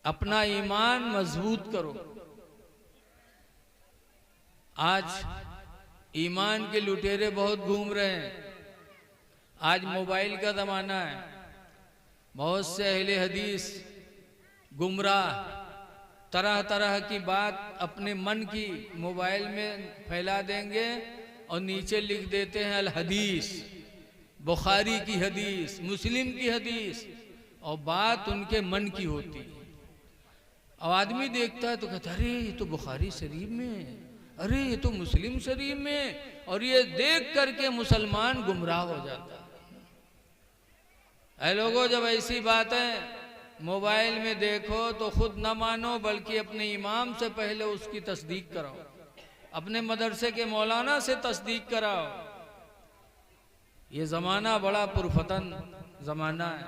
अपना ईमान मजबूत करो। आज ईमान के लुटेरे बहुत घूम रहे हैं। आज मोबाइल का जमाना है, बहुत से अहले हदीस गुमराह तरह तरह की बात अपने मन की मोबाइल में फैला देंगे और नीचे लिख देते हैं अल हदीस, बुखारी की हदीस, मुस्लिम की हदीस, और बात उनके मन की होती है। अब आदमी देखता है तो कहता है अरे ये तो बुखारी शरीफ में है, अरे ये तो मुस्लिम शरीफ में, और ये देख करके मुसलमान गुमराह हो जाता है। ऐ लोगों, जब ऐसी बातें मोबाइल में देखो तो खुद न मानो, बल्कि अपने इमाम से पहले उसकी तस्दीक कराओ, अपने मदरसे के मौलाना से तस्दीक कराओ। ये ज़माना बड़ा पुरफतन ज़माना है,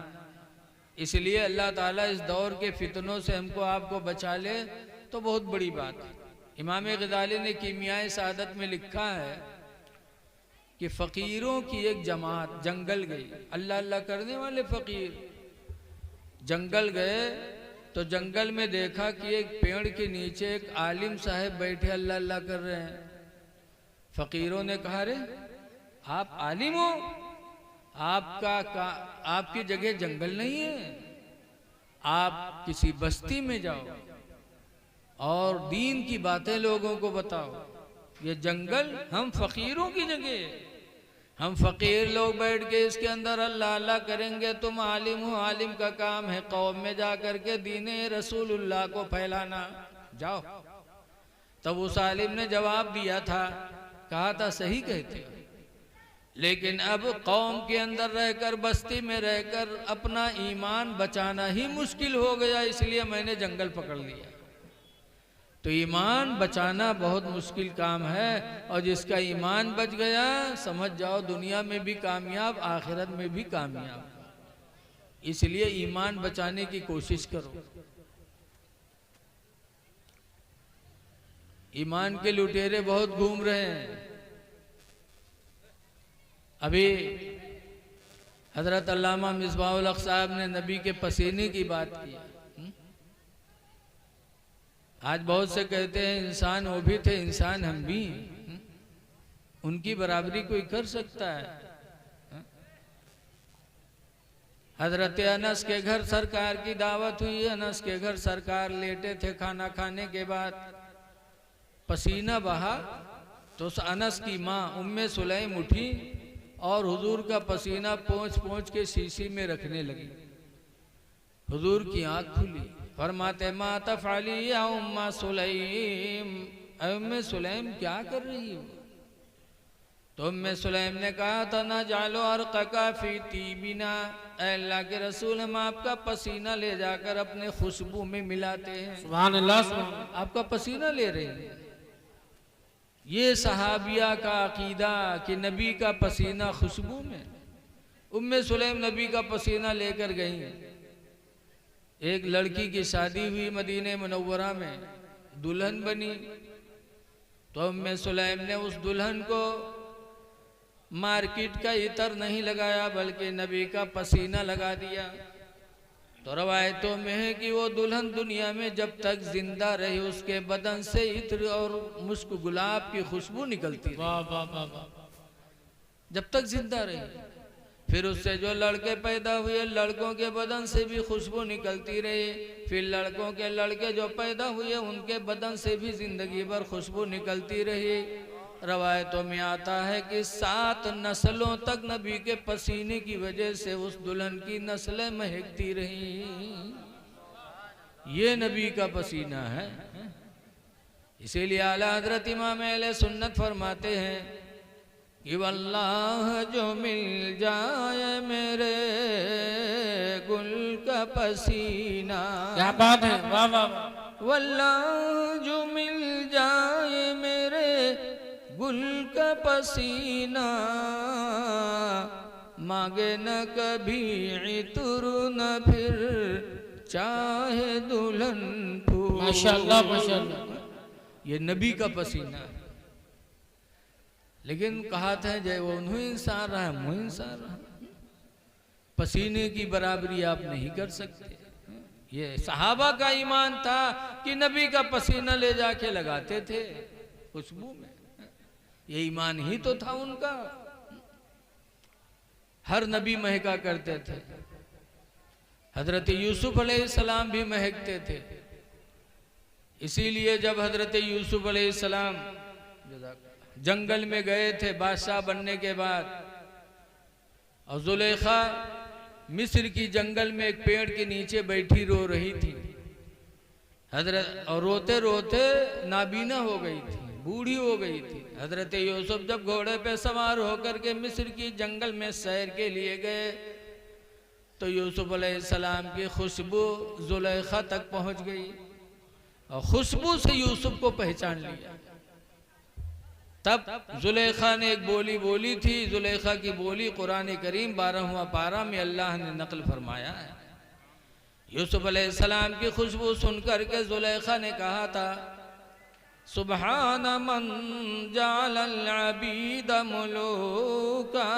इसलिए अल्लाह ताला इस दौर के फितनों से हमको आपको बचा ले तो बहुत बड़ी बात है। इमाम गज़ाली ने कीमियाए सादत में लिखा है कि फ़कीरों की एक जमात जंगल गई, अल्लाह अल्लाह करने वाले फ़कीर जंगल गए तो जंगल में देखा कि एक पेड़ के नीचे एक आलिम साहब बैठे अल्लाह अल्लाह कर रहे हैं। फ़कीरों ने कहा रे आप आलिम हो, आपकी जगह जंगल नहीं है, आप किसी बस्ती में जाओ और दीन की बातें लोगों को बताओ। ये जंगल हम फ़कीरों की जगह है, हम फ़कीर लोग बैठ के इसके अंदर अल्लाह अल्लाह करेंगे, तुम आलिम हो, आलिम का काम है कौम में जा करके दीने रसूलुल्लाह को फैलाना, जाओ। तब उस आलिम ने जवाब दिया था, कहा था सही कहते हो, लेकिन अब कौम के अंदर रहकर, बस्ती में रहकर अपना ईमान बचाना ही मुश्किल हो गया, इसलिए मैंने जंगल पकड़ लिया। तो ईमान बचाना बहुत मुश्किल काम है, और जिसका ईमान बच गया समझ जाओ दुनिया में भी कामयाब, आखिरत में भी कामयाब। इसलिए ईमान बचाने की कोशिश करो। ईमान के लुटेरे बहुत घूम रहे हैं। अभी हजरत अल्लामा मिसबाहुल हक साहब ने नबी के पसीने की बात की। आज बहुत से कहते हैं इंसान वो भी थे, इंसान हम भी हैं। उनकी बराबरी कोई कर सकता है? हजरत अनस के घर सरकार की दावत हुई। अनस के घर सरकार लेटे थे, खाना खाने के बाद पसीना बहा तो उस अनस की माँ उम्मे सुलैम उठी और हुजूर का पसीना पोंछ पोंछ के शीशी में रखने लगी। हुजूर की आंख खुली, फरमाते मा तफ़अली या उम्मा सुलैम, उम्मे सुलैम क्या कर रही हो? तो उम्मे सुलैम ने कहा था ना जालो अर्क़का फ़ी तीबिना, अल्लाह के रसूल हम आपका पसीना ले जाकर अपने खुशबू में मिलाते हैं। सुभान अल्लाह, आपका पसीना ले रहे हैं। ये सहाबिया का अकीदा कि नबी का पसीना खुशबू में। उम्मे सुलैम नबी का पसीना लेकर गई। एक लड़की की शादी हुई मदीने मुनव्वरा में, दुल्हन बनी। तो उम्मे सुलैम ने उस दुल्हन को मार्केट का इतर नहीं लगाया, बल्कि नबी का पसीना लगा दिया। तो रवायतों में है कि वो दुल्हन दुनिया में जब तक जिंदा रही उसके बदन से इत्र और मुस्क गुलाब की खुशबू निकलती रही, जब तक जिंदा रही। फिर उससे जो लड़के पैदा हुए लड़कों के बदन से भी खुशबू निकलती रही। फिर लड़कों के लड़के जो पैदा हुए उनके बदन से भी जिंदगी भर खुशबू निकलती रही। रवायतों में आता है कि 7 नस्लों तक नबी के पसीने की वजह से उस दुल्हन की नस्लें महकती रही। ये नबी का पसीना है। इसीलिए आला हजरत इमाम अहले सुन्नत फरमाते हैं कि वल्लाह जो मिल जाए मेरे गुल का पसीना, क्या बात है, वाह वाह। वल्लाह जो मिल जाए मेरे गुल का पसीना, मांगे न कभी इतर न फिर चाहे दुल्हन फूल। माशाअल्लाह माशाअल्लाह। ये नबी का पसीना है। लेकिन कहा था जय वो उन्होंने इंसान रहा, मुँह इंसान रहा। पसीने की बराबरी आप नहीं कर सकते। ये सहाबा का ईमान था कि नबी का पसीना ले जाके लगाते थे खुशबू में, ये ईमान ही तो था उनका। हर नबी महका करते थे, हजरत यूसुफ अलैहिस्सलाम भी महकते थे। इसीलिए जब हजरत यूसुफ अलैहिस्सलाम जंगल में गए थे बादशाह बनने के बाद, और जुलेखा मिस्र की जंगल में एक पेड़ के नीचे बैठी रो रही थी हजरत, और रोते रोते नाबीना हो गई थी, बूढ़ी हो गई थी। हजरत यूसुफ जब घोड़े पे सवार होकर के मिस्र की जंगल में सैर के लिए गए तो यूसुफ अलैहिस्सलाम की खुशबू जुलेखा तक पहुंच गई, और खुशबू से यूसुफ को पहचान लिया। तब जुलेखा ने एक बोली बोली थी, जुलेखा की बोली कुरान करीम 12वां पारा में अल्लाह ने नकल फरमाया है। यूसुफ अलैहिस्सलाम की खुशबू सुनकर के जुलेखा ने कहा था, सुबहान मन जालल अबीद मुलूका,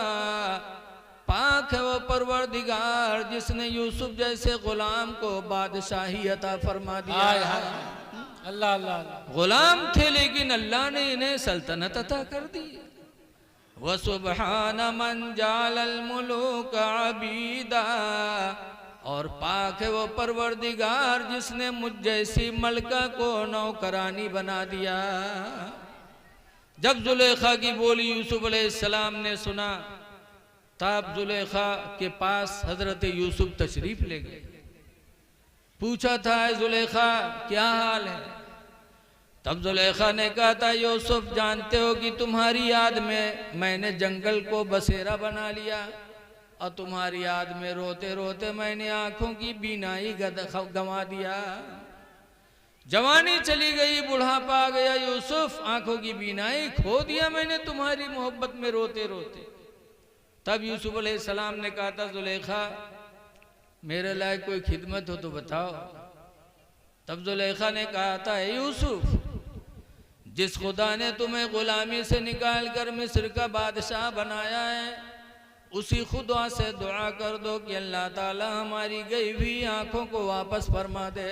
पाक है वो परवरदिगार जिसने यूसुफ जैसे गुलाम को बादशाही अता फरमा दिया। अल्लाह अल्लाह। गुलाम थे लेकिन अल्लाह ने इन्हें सल्तनत अता कर दी। व सुबहान मन जालल मुलूक अबीदा, और पाक है वो परवरदिगार जिसने मुझ जैसी मलका को नौकरानी बना दिया। जब जुलेखा की बोली यूसुफ अलैहिस्सलाम ने सुना तब जुलेखा के पास हजरत यूसुफ तशरीफ ले गए। पूछा था, जुलेखा क्या हाल है? तब जुलेखा ने कहा था, यूसुफ जानते हो कि तुम्हारी याद में मैंने जंगल को बसेरा बना लिया, और तुम्हारी याद में रोते रोते मैंने आंखों की बीनाई गंवा दिया। जवानी चली गई, बुढ़ापा आ गया यूसुफ, आंखों की बीनाई खो दिया मैंने तुम्हारी मोहब्बत में रोते रोते। तब यूसुफ अलैहिस्सलाम ने कहा था, जुलेखा मेरे लायक कोई खिदमत हो तो बताओ। तब जुलेखा ने कहा था, यूसुफ जिस खुदा ने तुम्हें गुलामी से निकाल कर मिस्र का बादशाह बनाया है, उसी खुदा से दुआ कर दो कि अल्लाह ताला हमारी गई हुई आंखों को वापस फरमा दे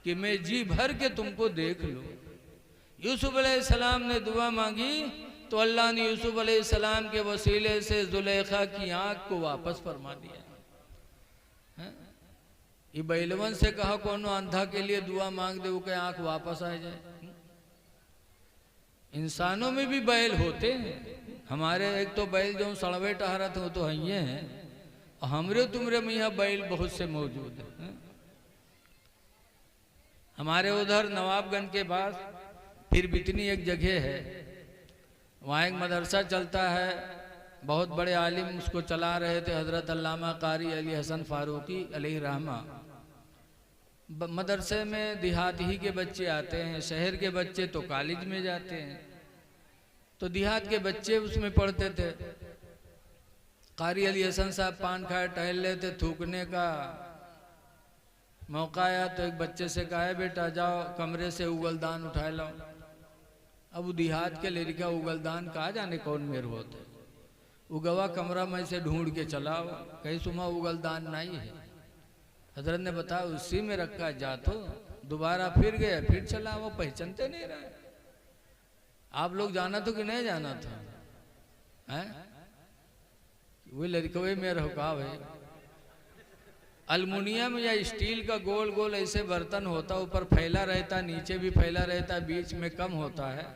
कि मैं जी भर के तुमको देख लूं। यूसुफ अलैहिस्सलाम ने दुआ मांगी तो अल्लाह ने यूसुफ अलैहिस्सलाम के वसीले से जुलेखा की आंख को वापस फरमा दिया। ये बैलवन से कहा कौन अंधा के लिए दुआ मांग दे वो के आंख वापस आ जाए। इंसानों में भी बैल होते हैं, हमारे एक तो बैल जो सड़वे टहरत हो तो हइये हैं, और हमरे तुमरे में यहाँ बैल बहुत से मौजूद हैं। हमारे उधर नवाबगंज के पास फिर बितनी एक जगह है, वहाँ एक मदरसा चलता है, बहुत बड़े आलिम उसको चला रहे थे हजरत अल्लामा कारी अली हसन फारूकी अलैहि रहमा। मदरसे में देहात ही के बच्चे आते हैं, शहर के बच्चे तो कॉलेज में जाते हैं, तो देहात के बच्चे उसमें पढ़ते थे। कारी अली हसन साहब पान खाए टहल रहे थे, थूकने का मौका आया तो एक बच्चे से कहा, है बेटा जाओ कमरे से उगलदान उठा लाओ। अब वो देहात के लड़का उगलदान कहा जाने कौन मेरे होते, उगवा कमरा में से ढूंढ के चलाओ, कहीं सुमा उगलदान नहीं है। हजरत ने बताया उसी में रखा, जा तो दोबारा फिर गया, फिर चला, वो पहचानते नहीं रहे। आप लोग जाना तो कि नहीं जाना था? हैं? वो लड़के में रखा है अल्मुनियम या स्टील का गोल गोल ऐसे बर्तन होता, ऊपर फैला रहता, नीचे भी फैला रहता, बीच में कम होता है,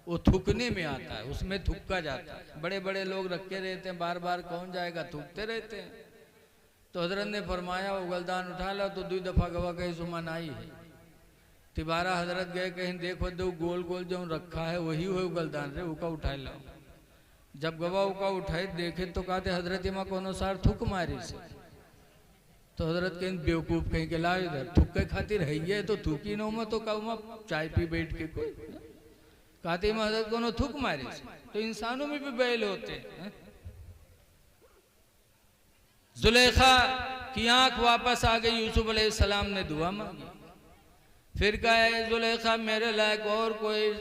वो थूकने में आता है, उसमें थूका जाता है। बड़े बड़े लोग रखे रहते हैं, बार बार कौन जाएगा, थूकते रहते हैं। तो हजरत ने फरमाया उगलदान उठा लो, तो 2 दफा गवा कहीं सुमन आई है। तिबारा हजरत गए कहीं, देखो दो गोल गोल जो रखा है वही हो उगलदान रे, उका उठा लो। जब गवा उका उठाए देखे तो कहते हजरत माँ कोनो सार थूक मारी से। तो हजरत कहीं बेवकूफ कहीं के ला इधर थूके खातिर है ये तो थूकी नो में तो कहूँ चाय पी बैठ के कोई कहते में हजरत कोनो थूक मारी से। तो इंसानों में भी बैल होते हैं। जुलेखा की आंख वापस आ गई, यूसुफ अलैहिस्सलाम ने दुआ मांगी। फिर कहा, है जुलेखा मेरे लायक और कोई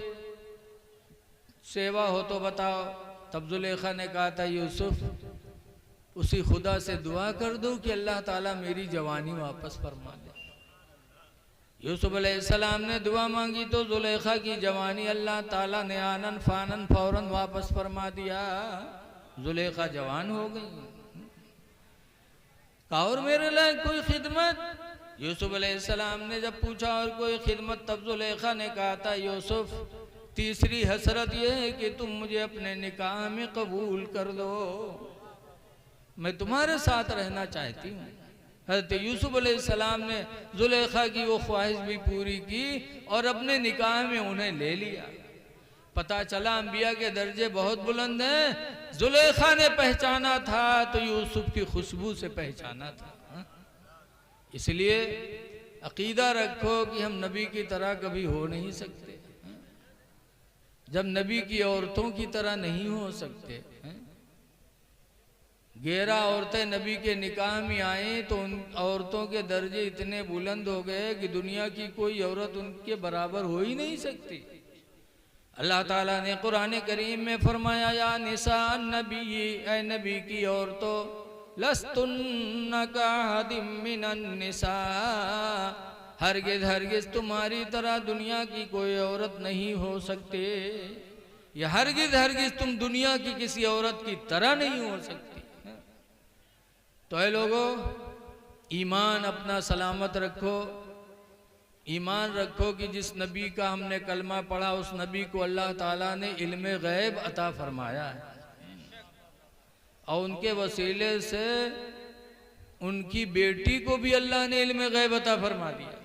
सेवा हो तो बताओ। तब जुलेखा ने कहा था, यूसुफ उसी खुदा से दुआ कर दो कि अल्लाह ताला मेरी जवानी वापस फरमा दे। यूसुफ अलैहिस्सलाम ने दुआ मांगी तो जुलेखा की जवानी अल्लाह ताला ने आनन फानन फौरन वापस फरमा दिया। जुलेखा जवान हो गई। और मेरे लिए कोई खिदमत? यूसुफ अलैहिस्सलाम ने जब पूछा और कोई खिदमत, तब जुलेखा ने कहा था यूसुफ, तीसरी हसरत यह है कि तुम मुझे अपने निकाह में कबूल कर लो, मैं तुम्हारे साथ रहना चाहती हूँ। हज़रत यूसुफ अलैहिस्सलाम ने जुलेखा की वो ख्वाहिश भी पूरी की और अपने निकाह में उन्हें ले लिया। पता चला अंबिया के दर्जे बहुत बुलंद हैं। जुलेखा ने पहचाना था तो यूसुफ की खुशबू से पहचाना था। इसलिए अकीदा रखो कि हम नबी की तरह कभी हो नहीं सकते, जब नबी की औरतों की तरह नहीं हो सकते। 11 औरतें नबी के निकाह में आई तो उन औरतों के दर्जे इतने बुलंद हो गए कि दुनिया की कोई औरत उनके बराबर हो ही नहीं सकती। अल्लाह ताला ने कुरान करीम में फरमाया, या निसा नबी, ए नबी की औरतों, लस्तुन्ना काहदिम मिनन निसा, हरगिज हरगिज तुम्हारी तरह दुनिया की कोई औरत नहीं हो सकते, या हरगिज हरगिज तुम दुनिया की किसी औरत की तरह नहीं हो सकती। तो ऐ लोगों, ईमान अपना सलामत रखो। ईमान रखो कि जिस नबी का हमने कलमा पढ़ा उस नबी को अल्लाह ताला ने इल्म गैब अता फरमाया है और उनके वसीले से उनकी बेटी को भी अल्लाह ने इल्म गैब अता फरमा दिया।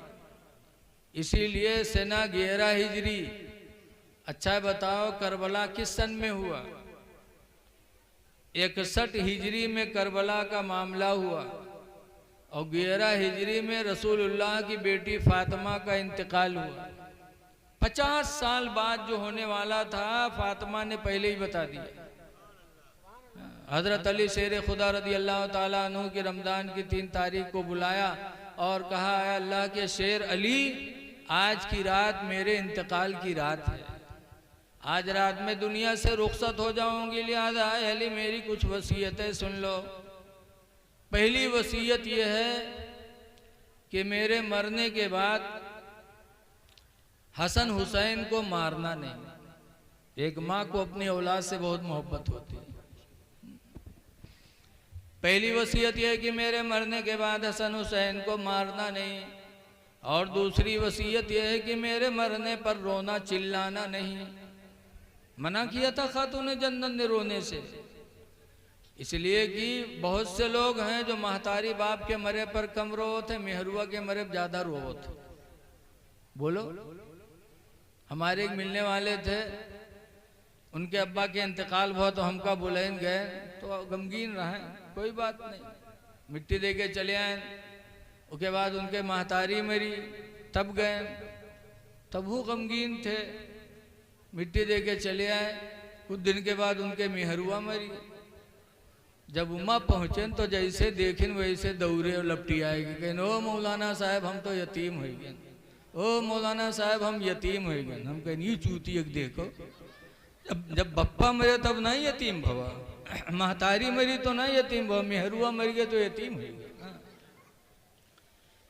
इसीलिए सना 11 हिजरी। अच्छा बताओ करबला किस सन में हुआ? 61 हिजरी में करबला का मामला हुआ और 11 हिजरी में रसूलुल्लाह की बेटी फातिमा का इंतकाल हुआ। 50 साल बाद जो होने वाला था फातिमा ने पहले ही बता दिया। हजरत अली शेर खुदा रदी अल्लाह ताला अन्हु की रमज़ान की 3 तारीख को बुलाया और कहा, अल्लाह के शेर अली, आज की रात मेरे इंतकाल की रात है, आज रात में दुनिया से रुखसत हो जाऊंगी, लिहाजा अली मेरी कुछ वसीयतें सुन लो। पहली वसीयत यह है कि मेरे मरने के बाद हसन हुसैन को मारना नहीं। एक माँ को अपनी औलाद से बहुत मोहब्बत होती है। पहली वसीयत यह है कि मेरे मरने के बाद हसन हुसैन को मारना नहीं, और दूसरी वसीयत यह है कि मेरे मरने पर रोना चिल्लाना नहीं। मना किया था खातून जन्नत ने रोने से, इसलिए कि बहुत से लोग हैं जो महतारी बाप के मरे पर कम रो थे, मेहरुआ के मरे पर ज्यादा रो थे। बोलो, हमारे एक मिलने वाले थे, उनके अब्बा के इंतकाल हुआ तो हमका बुलैन गए तो गमगीन रहे, कोई बात नहीं, मिट्टी दे के चले आए। उसके बाद उनके महतारी मरी, तब गए, तब वो गमगीन थे, मिट्टी दे के चले आए। कुछ दिन के बाद उनके मेहरुआ मरी। जब उमा पहुँचे तो जैसे देखें वैसे दौड़े और लपटी आएगी, कहें ओ मौलाना साहब हम तो यतीम हो गए, ओ मौलाना साहब हम यतीम हो गए। हम कहें ये चूती एक देखो, जब बप्पा मरे तब ना यतीम भवा, महतारी मरी तो ना यतीम भवा, मेहरुआ मर गए तो यतीम हो गए।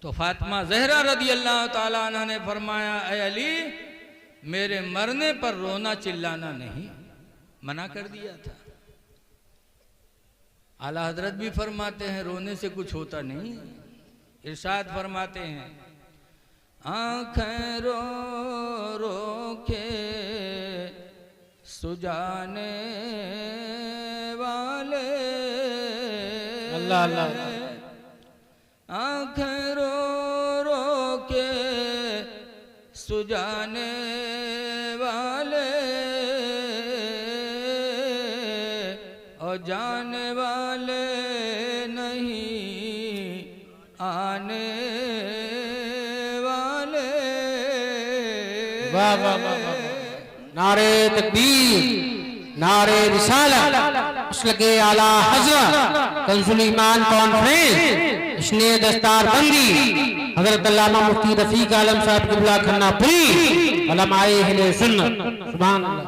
तो फातिमा ज़हरा रदी अल्लाह ताला अन्हा ने फरमाया, ऐ अली मेरे मरने पर रोना चिल्लाना नहीं, मना कर दिया था। आला हजरत भी फरमाते हैं रोने से कुछ होता नहीं। इरशाद फरमाते हैं, आँखें रो रो के सुजाने वाले, अल्लाह अल्लाह, आँखें रो रो के सुजाने वाले और जाने वाले नहीं आने वाले। वाह वाह वाह वाह, नारे तकबीर, नारे रिसालत, मसलके आला हज़रत, कंजुल ईमान कॉन्फ्रेंस, इसने दस्तार बंदी, हज़रत अल्लामा मुफ्ती रफीक आलम साहब क़िबला खन्नापुरी, उलमाए अहले सुन्नत। सुभान अल्लाह।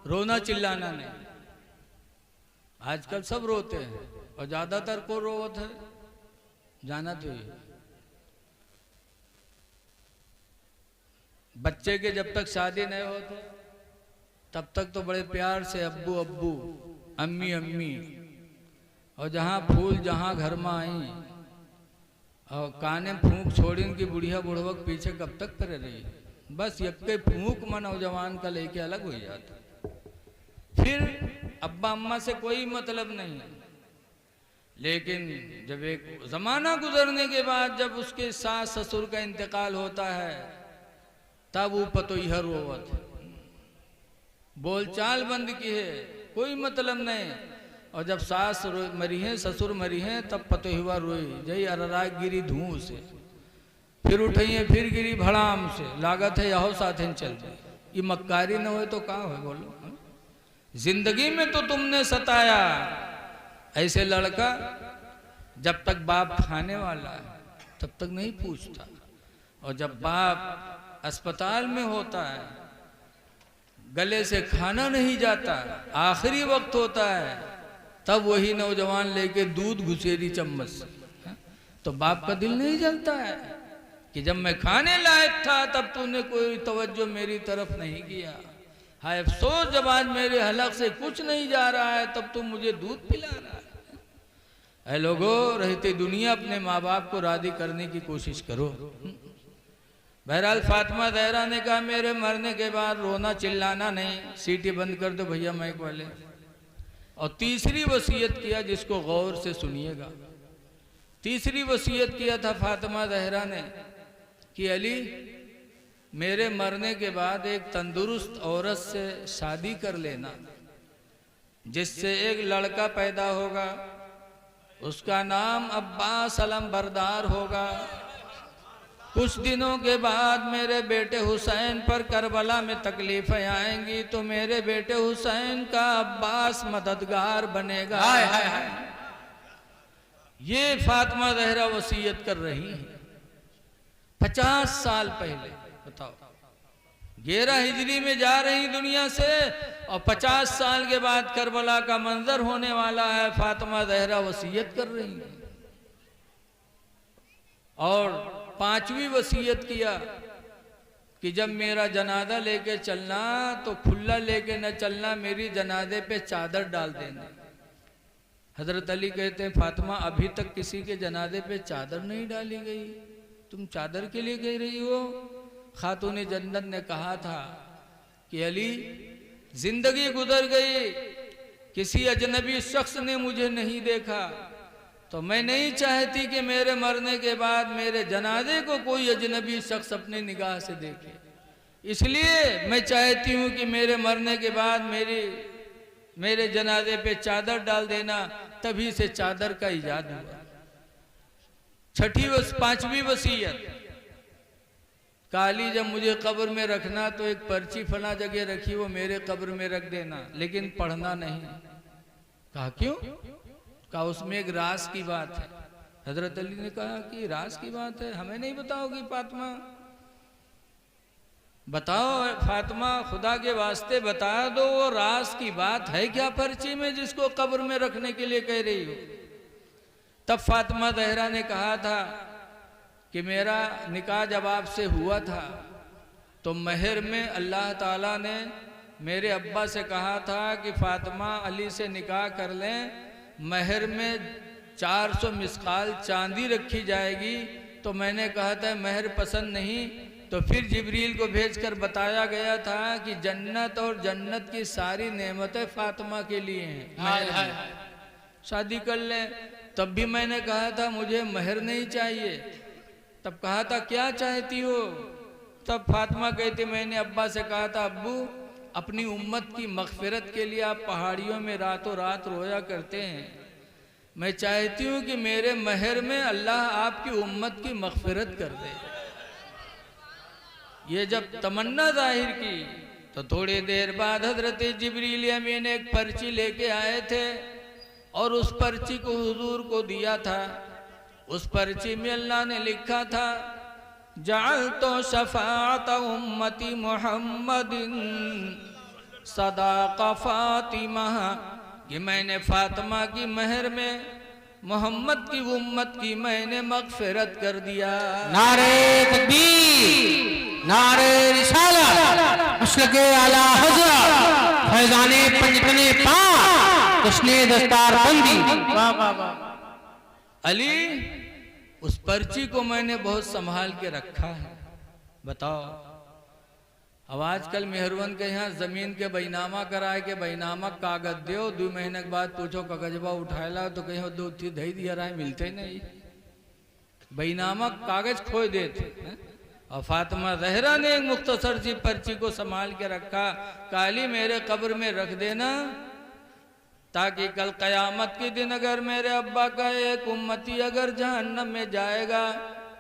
रोना चिल्लाना नहीं। आजकल सब रोते हैं, और ज्यादातर को रोवत है जाना तो ये बच्चे के जब तक शादी नहीं होते तब तक तो बड़े प्यार से अब्बू अब्बू अम्मी अम्मी, और जहाँ फूल जहाँ घर में आई और काने फूंक छोड़ी उनकी बुढ़िया बुढ़वक पीछे कब तक करे रही। बस यक्के फूंक में नौजवान का लेके अलग हो जाता, फिर अब्बा अम्मा से कोई मतलब नहीं। लेकिन जब एक जमाना गुजरने के बाद जब उसके सास ससुर का इंतकाल होता है तब वो पतो यह रोवत, बोलचाल बंद की है, कोई मतलब नहीं। और जब सास मरी है ससुर मरी है तब पतो हुआ रोई, जय अररा गिरी धूं से, फिर उठिए फिर गिरी भड़ाम से, लागत है यहो साथन चल रही। ये मक्कारी न हो तो क्या हो बोलो, जिंदगी में तो तुमने सताया। ऐसे लड़का जब तक बाप खाने वाला है तब तक नहीं पूछता, और जब बाप अस्पताल में होता है, गले से खाना नहीं जाता, आखिरी वक्त होता है, तब वही नौजवान लेके दूध घुसेरी चम्मच से, तो बाप का दिल नहीं जलता है कि जब मैं खाने लायक था तब तूने कोई तवज्जो मेरी तरफ नहीं किया। हाय अफसोस जब आज मेरे हलक से कुछ नहीं जा रहा है तब तुम मुझे दूध पिला रहा है। ऐ लोगों, रहते दुनिया अपने माँ बाप को राजी करने की कोशिश करो। बहरहाल फातिमा ज़हरा ने कहा मेरे मरने के बाद रोना चिल्लाना नहीं, सीटी बंद कर दो भैया माइक वाले। और तीसरी वसीयत किया, जिसको गौर से सुनिएगा। तीसरी वसीयत किया था फातिमा ज़हरा ने कि अली मेरे मरने के बाद एक तंदुरुस्त औरत से शादी कर लेना, जिससे एक लड़का पैदा होगा, उसका नाम अब्बास अलम बरदार होगा। कुछ दिनों के बाद मेरे बेटे हुसैन पर करबला में तकलीफें आएंगी तो मेरे बेटे हुसैन का अब्बास मददगार बनेगा। हाय हाय हाय। ये फातिमा ज़हरा वसीयत कर रही है 50 साल पहले। बताओ, 11 हिजरी में जा रही दुनिया से और 50 साल के बाद करबला का मंजर होने वाला है, फातिमा ज़हरा वसीयत कर रही है। और 5वीं वसीयत किया कि जब मेरा जनाजा लेके चलना तो खुला लेके न चलना, मेरी जनाजे पे चादर डाल देना। हजरत अली कहते हैं फातिमा अभी तक किसी के जनाजे पे चादर नहीं डाली गई, तुम चादर के लिए कह रही हो? खातून जन्नत ने कहा था कि अली जिंदगी गुजर गई, किसी अजनबी शख्स ने मुझे नहीं देखा, तो मैं नहीं चाहती कि मेरे मरने के बाद मेरे जनाजे को कोई अजनबी शख्स अपनी निगाह से देखे। इसलिए मैं चाहती हूँ कि मेरे मरने के बाद मेरे जनाजे पे चादर डाल देना। तभी से चादर का इजाद हुआ। 5वीं वसीयत, काली जब मुझे कब्र में रखना तो एक पर्ची फला जगह रखी, वो मेरे कब्र में रख देना, लेकिन पढ़ना नहीं। कहा क्यों? कहा उसमें एक राज की बात है। हजरत अली ने कहा कि राज की बात है, हमें नहीं बताओगी फातिमा? बताओ फातिमा, खुदा के वास्ते बता दो वो राज की बात है क्या पर्ची में जिसको कब्र में रखने के लिए कह रही हो? तब फातिमा ज़हरा ने कहा था कि मेरा निकाह जब आपसे हुआ था तो महर में अल्लाह ताला ने मेरे अब्बा से कहा था कि फातिमा अली से निकाह कर लें, महर में 400 मिस्काल चांदी रखी जाएगी। तो मैंने कहा था महर पसंद नहीं, तो फिर जिब्रील को भेजकर बताया गया था कि जन्नत और जन्नत की सारी नेमतें फातिमा के लिए हैं, शादी कर लें। तब भी मैंने कहा था मुझे महर नहीं चाहिए। तब कहा था क्या चाहती हो? तब फातिमा कहती मैंने अब्बा से कहा था अब्बू अपनी उम्मत की मग़फ़िरत के लिए आप पहाड़ियों में रातों रात रोया करते हैं, मैं चाहती हूँ कि मेरे महर में अल्लाह आपकी उम्मत की मग़फ़िरत कर दे। ये जब तमन्ना जाहिर की तो थोड़ी देर बाद हजरत जिब्रील अमीन एक पर्ची लेके आए थे और उस पर्ची को हुजूर को दिया था। उस पर्ची में अल्लाह ने लिखा था जअलतु शफाअत उम्मती मुहम्मदिन सदाक़ा फातिमा, कि मैंने फातिमा की महर में मोहम्मद की उम्मत की मैंने मगफिरत कर दिया। नारे तकबीर, नारे रिसालत, मसलके आला हज़रत, फैज़ाने पंजतने पाक, जश्ने दस्तार बंदी। वाह वाह वाह। अली, उस पर्ची को मैंने बहुत संभाल के रखा है। बताओ, अब आजकल मेहरवन के यहाँ जमीन के बैनामा कराए के बैनामा कागज दो, 2 महीने के बाद पूछो कागजबा उठाएला तो कहीं 2 थी दही दिया रहा मिलते नहीं, बैनामा कागज खोए देते। और फातिमा ज़हरा ने एक मुख्तसर सी पर्ची को संभाल के रखा, काली मेरे कब्र में रख देना, ताकि कल कयामत के दिन अगर मेरे अब्बा का एक उम्मती अगर जहन्नम में जाएगा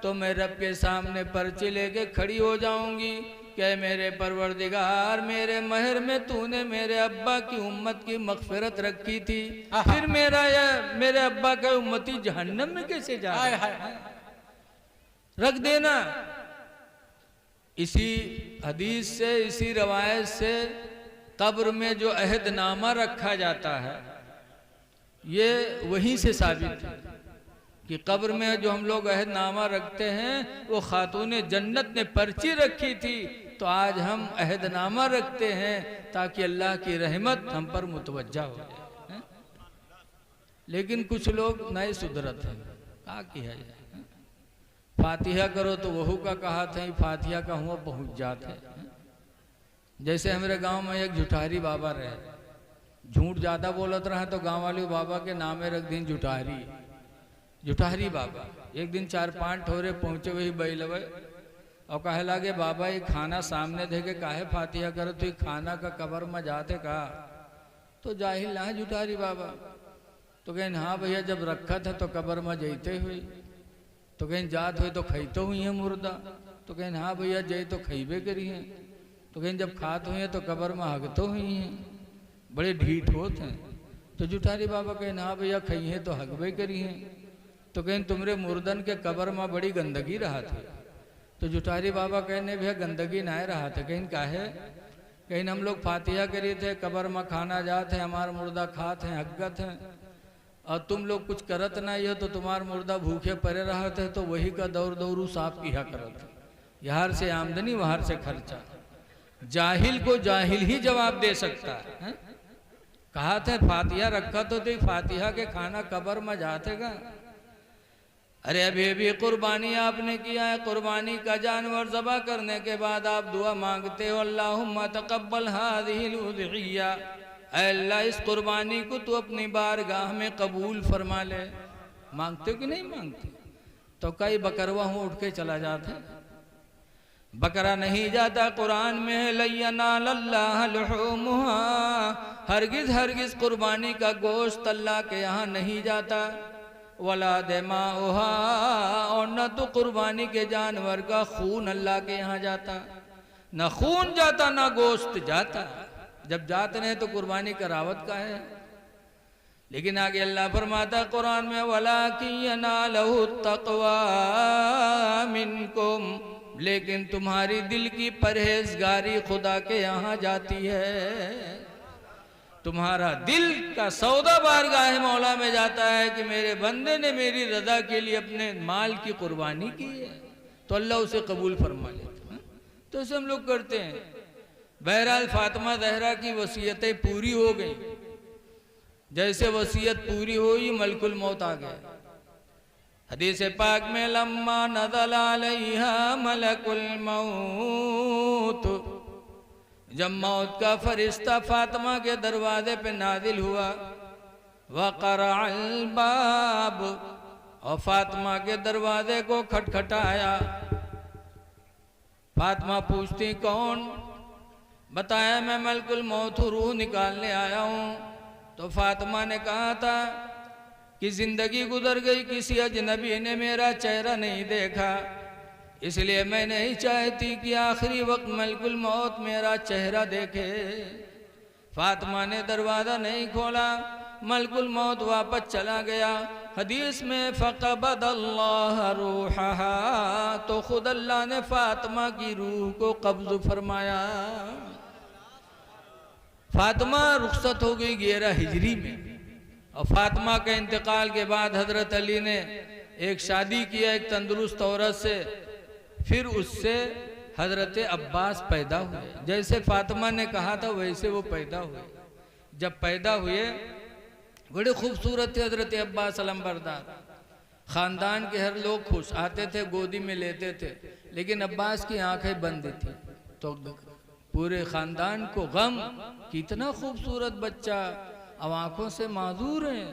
तो मैं रब के सामने पर्ची लेके खड़ी हो जाऊंगी कि मेरे परवरदिगार, मेरे महर में तूने मेरे अब्बा की उम्मत की मगफिरत रखी थी, फिर मेरे अब्बा का उम्मती जहन्नम में कैसे जाए? रख देना। इसी हदीस से, इसी रवायत से कब्र में जो अहदनामा रखा जाता है ये वहीं से साबित है कि कब्र में जो हम लोग अहदनामा रखते हैं वो खातून जन्नत ने पर्ची रखी थी, तो आज हम अहदनामा रखते हैं ताकि अल्लाह की रहमत हम पर मुतवज्जा हो जाए। लेकिन कुछ लोग नए सुधरत हैं, क्या किया जाए? फातिहा करो तो वहू का कहा था, फातिहा का हुआ पहुंच जाते। जैसे हमारे गांव में एक जुठारी बाबा रहे, झूठ ज्यादा बोलत रहा तो गांव वाले बाबा के नामे रख दिन जुठारी, जुठारी बाबा। एक दिन 4-5 ठोरे पहुंचे वही बैलवे और कहे लागे बाबा ये खाना सामने दे के काहे फातिहा करो, तो ये खाना का कबर में जाते कहा? तो जाहिल ना जुठारी बाबा। तो कहें हाँ भैया, जब रखा था तो कबर में जैते हुई, तो कहीं जात हुई तो खैतो हुई है मुर्दा, तो कहें हाँ भैया जय तो खैबे करी है, तो कहीं जब खात हुई है तो कबर में हगतो हुई हैं, बड़े ढीठ होते हैं। तो जुठारी बाबा कहें हाँ भैया खई है तो हगबे करी हैं, तो कहें तुमरे मुर्दन के कबर में बड़ी गंदगी रहा थे। तो जुठारी बाबा कहने भैया गंदगी ना रहा थे, कहीं काहे? कहीं हम लोग फातिहा करी थे, कबर में खाना जाते हैं, हमार मुर्दा खाते हैं, हगत हैं, और तुम लोग कुछ करत नहीं हो तो तुम्हार मुर्दा भूखे पड़े रहा थे, तो वही का दौर दौरू साफ किया करत, यहाँ से आमदनी वहां से खर्चा। जाहिल को जाहिल ही जवाब दे सकता है। कहा थे फातिहा रखा तो देख, फातिहा के खाना कबर में जाते का? अरे अभी भी कुर्बानी आपने किया है, कुर्बानी का जानवर ज़बह करने के बाद आप दुआ मांगते हो, अल्लाहुम्मा तक़ब्बल हाज़िहिल उज़हिया, अल्लाह इस कुर्बानी को तू अपनी बारगाह में कबूल फरमा ले। मांगते हो कि नहीं मांगते? तो कई बकरवा हूँ उठ के चला जाता, बकरा नहीं जाता। कुरान में है लयनालल्लाह लुहूमुहा, हरगिज हरगिज कुर्बानी का गोश्त अल्लाह के यहाँ नहीं जाता, वला दिमाउहा, और न तो कुर्बानी के जानवर का खून अल्लाह के यहाँ जाता, न खून जाता न गोश्त जाता। जब जाते नहीं तो कुर्बानी करावत का है। लेकिन आगे अल्लाह फरमाता कुरान में, वलाकिन यनालहु तक़वा मिनकुम, लेकिन तुम्हारी दिल की परहेजगारी खुदा के यहाँ जाती है। तुम्हारा दिल का सौदा बारगाह मौला में जाता है कि मेरे बंदे ने मेरी रजा के लिए अपने माल की कुर्बानी की है, तो अल्लाह उसे कबूल फरमा लेता है। तो ऐसे हम लोग करते हैं। बहरहाल फातिमा ज़हरा की वसीयतें पूरी हो गई। जैसे वसीयत पूरी हुई मलकुल मौत आ गए। हदीस पाक में लम्मा नज़ल अलैहा मलकुल मौत, जब मौत का फरिश्ता फातिमा के दरवाजे पे नाजिल हुआ, वक़रअल बाब, और फातिमा के दरवाजे को खटखटाया। फातिमा पूछती कौन? बताया मैं मलकुल मौत रूह निकालने आया हूँ। तो फातिमा ने कहा था कि जिंदगी गुजर गई, किसी अजनबी ने मेरा चेहरा नहीं देखा, इसलिए मैं नहीं चाहती कि आखिरी वक्त मलकुल मौत मेरा चेहरा देखे। फातिमा ने दरवाज़ा नहीं खोला, मलकुल मौत वापस चला गया। हदीस में फ़क़बदल्लाह रूहहा, तो खुद अल्लाह ने फातिमा की रूह को कब्ज़ फरमाया। फातिमा रुखसत हो गई 11 हिजरी में। और फातिमा के इंतकाल के बाद हजरत अली ने एक शादी किया एक तंदुरुस्त औरत से, फिर उससे हजरत अब्बास पैदा हुए। जैसे फातिमा ने कहा था वैसे वो पैदा हुए। जब पैदा हुए बड़े खूबसूरत थे हजरत अब्बास अलमबरदार, खानदान के हर लोग खुश, आते थे गोदी में लेते थे, लेकिन अब्बास की आंखें बंद थी तो पूरे खानदान को गम, कितना खूबसूरत बच्चा अब आंखों से माजूर है।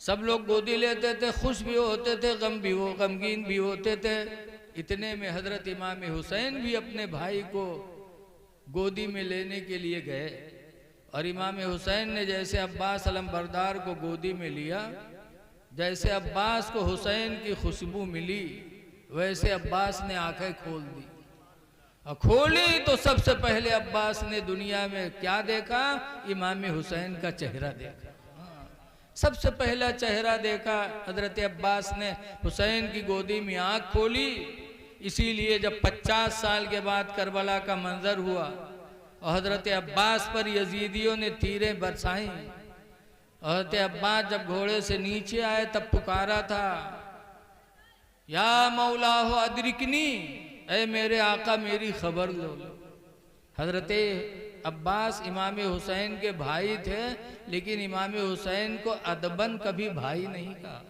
सब लोग गोदी लेते थे, खुश भी होते थे, गमगीन भी होते थे। इतने में हजरत इमाम हुसैन भी अपने भाई को गोदी में लेने के लिए गए और इमाम हुसैन ने जैसे अब्बास अलमबरदार को गोदी में लिया, जैसे अब्बास को हुसैन की खुशबू मिली वैसे अब्बास ने आंखें खोल दी और खोली तो सबसे पहले अब्बास ने दुनिया में क्या देखा? इमाम हुसैन का चेहरा देखा। सबसे पहला चेहरा देखा हजरत अब्बास ने, हुसैन की गोदी में आंख खोली। इसीलिए जब 50 साल के बाद करबला का मंजर हुआ और हजरत अब्बास पर यजीदियों ने तीरें बरसाई, हजरत अब्बास जब घोड़े से नीचे आए तब पुकारा था, या मौला हो अदरिकनी, ऐ मेरे आका मेरी खबर लो। हजरत अब्बास इमाम हुसैन के भाई थे, लेकिन इमाम हुसैन को अदबन कभी भाई नहीं कहा।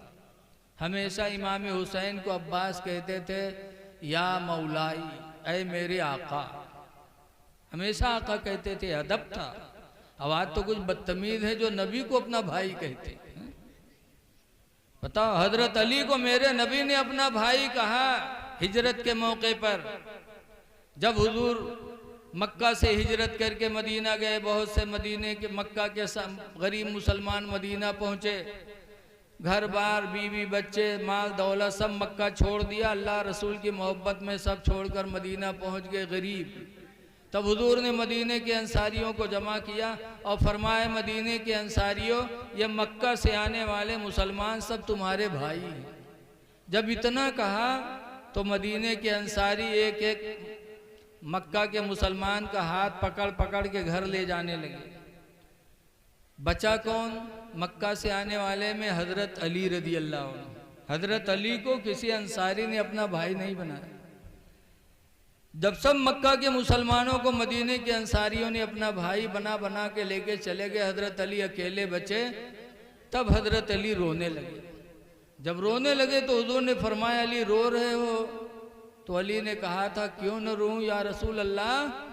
हमेशा इमाम हुसैन को अब्बास कहते थे या मौलाई, ऐ मेरे आका। हमेशा आका कहते थे, अदब था। अब आज तो कुछ बदतमीज है जो नबी को अपना भाई कहते हैं। बताओ, हजरत अली को मेरे नबी ने अपना भाई कहा हिजरत के मौके पर। जब हुजूर मक्का से हिजरत करके मदीना गए, बहुत से मदीने के मक्का के गरीब मुसलमान मदीना पहुंचे, घर बार बीवी बच्चे माल दौलत सब मक्का छोड़ दिया, अल्लाह रसूल की मोहब्बत में सब छोड़कर मदीना पहुंच गए गरीब। तब हुजूर ने मदीने के अंसारियों को जमा किया और फरमाए, मदीने के अंसारियों, ये मक्का से आने वाले मुसलमान सब तुम्हारे भाई हैं। जब इतना कहा तो मदीने के अंसारी एक एक मक्का के मुसलमान का हाथ पकड़ पकड़ के घर ले जाने लगे। बचा कौन? मक्का से आने वाले में हजरत अली रदी अल्लाह अन्हु। हजरत अली को किसी अंसारी ने अपना भाई नहीं बनाया। जब सब मक्का के मुसलमानों को मदीने के अंसारियों ने अपना भाई बना बना के लेके चले गए, हजरत अली अकेले बचे। तब हजरत अली रोने लगे। जब रोने लगे तो हुजूर ने फरमाया, अली रो रहे हो? तो अली ने कहा था, क्यों न रोऊं या रसूल अल्लाह,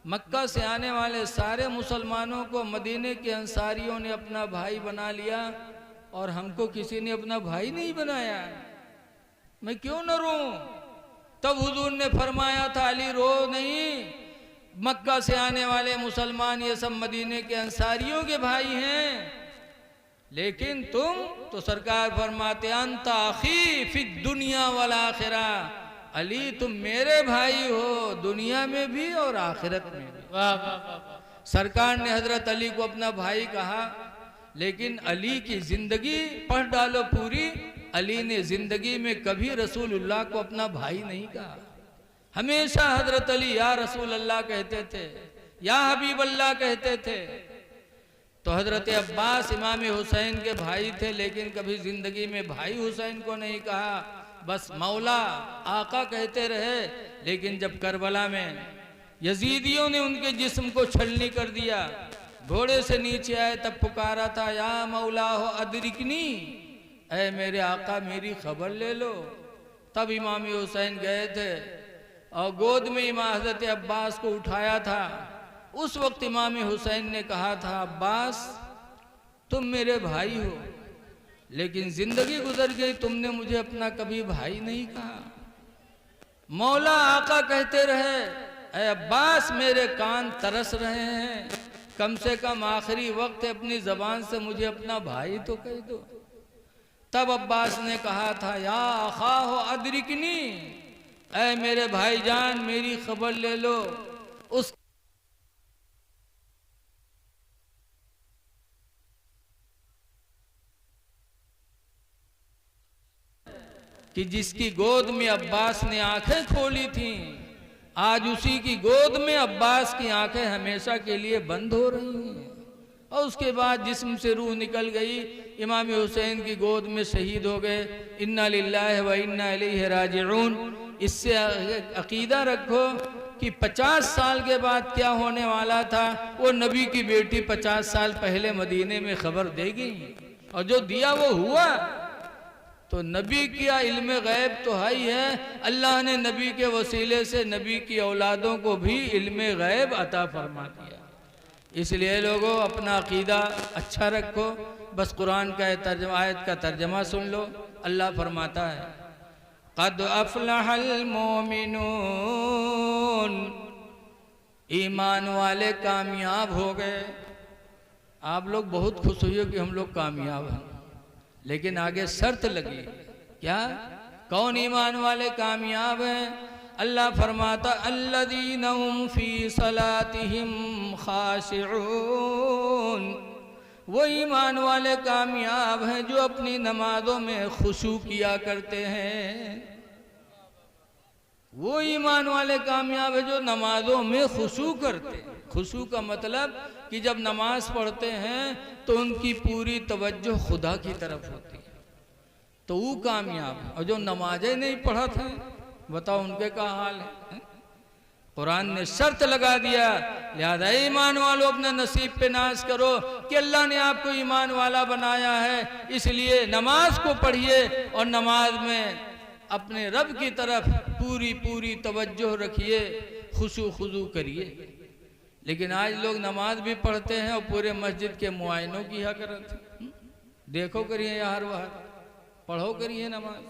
मक्का से आने वाले सारे मुसलमानों को मदीने के अंसारियों ने अपना भाई बना लिया और हमको किसी ने अपना भाई नहीं बनाया, मैं क्यों न रोऊं? तब हुजूर ने फरमाया था, अली रो नहीं, मक्का से आने वाले मुसलमान ये सब मदीने के अंसारियों के भाई हैं, लेकिन तुम तो सरकार फरमाते, अंत आखी फि दुनिया वल आखिरा, अली तुम मेरे भाई हो दुनिया में भी और आखिरत में भी। वाह वाह वाह। सरकार ने हजरत अली को अपना भाई कहा, लेकिन अली की जिंदगी पढ़ डालो पूरी, अली ने जिंदगी में कभी रसूलुल्लाह को अपना भाई नहीं कहा। हमेशा हजरत अली या रसूल अल्लाह कहते थे, या हबीब अल्लाह कहते थे। तो हजरत अब्बास इमाम हुसैन के भाई थे, लेकिन कभी जिंदगी में भाई हुसैन को नहीं कहा, बस मौला आका कहते रहे। लेकिन जब करबला में यजीदियों ने उनके जिस्म को छलनी कर दिया, घोड़े से नीचे आए, तब पुकारा था, या मौला हो अदरिकनी, ऐ मेरे आका मेरी खबर ले लो। तब इमाम हुसैन गए थे और गोद में इमाम हजरत अब्बास को उठाया था। उस वक्त इमाम हुसैन ने कहा था, अब्बास तुम मेरे भाई हो, लेकिन जिंदगी गुजर गई, तुमने मुझे अपना कभी भाई नहीं कहा। मौला आका कहते रहे, ऐ अब्बास मेरे कान तरस रहे हैं, कम से कम आखिरी वक्त है, अपनी जबान से मुझे अपना भाई तो कह दो। तब अब्बास ने कहा था, या अखा हो अदरिकनी, ऐ मेरे भाईजान मेरी खबर ले लो। उस कि जिसकी गोद में अब्बास ने आंखें खोली थीं, आज उसी की गोद में अब्बास की आंखें हमेशा के लिए बंद हो रही हैं और उसके बाद जिस्म से रूह निकल गई, इमाम हुसैन की गोद में शहीद हो गए। इन्ना लिल्लाहि व इन्ना इलैहि राजिऊन। इससे अकीदा रखो कि 50 साल के बाद क्या होने वाला था, वो नबी की बेटी 50 साल पहले मदीने में खबर देगी, और जो दिया वो हुआ। तो नबी का इल्म गैब तो है ही है, अल्लाह ने नबी के वसीले से नबी की औलादों को भी इल्म गैब अता फरमा दिया। इसलिए लोगों अपना अकीदा अच्छा रखो। बस कुरान का आयत का तर्जमा सुन लो। अल्लाह फरमाता है क़द अफ़लहल मोमिनून, ईमान वाले कामयाब हो गए। आप लोग बहुत खुश हुए कि हम लोग कामयाब हैं, लेकिन आगे शर्त लगी। क्या? कौन ईमान वाले कामयाब हैं? अल्लाह फरमाता अल्लज़ीना हुम फ़ी सलातिहिम ख़ाशिऊन, वो ईमान वाले कामयाब हैं जो अपनी नमाज़ों में खुशू किया करते हैं। वो ईमान वाले कामयाब है जो नमाज़ों में खुशू करते हैं। खुशू का मतलब कि जब नमाज पढ़ते हैं तो उनकी पूरी तवज्जो खुदा की तरफ होती है, तो वो कामयाब है। और जो नमाजें नहीं पढ़ा था, बताओ उनके क्या हाल है। कुरान ने शर्त लगा दिया, लिहाजा ईमान वालों अपने नसीब पे नाज करो कि अल्लाह ने आपको ईमान वाला बनाया है, इसलिए नमाज को पढ़िए और नमाज में अपने रब की तरफ पूरी पूरी तवज्जो रखिए, खुशू खुजू करिए। लेकिन आज लोग नमाज भी पढ़ते हैं और पूरे मस्जिद के मुआयनों की हक़रत। देखो करिए यार, वहाँ पढ़ो करिए नमाज।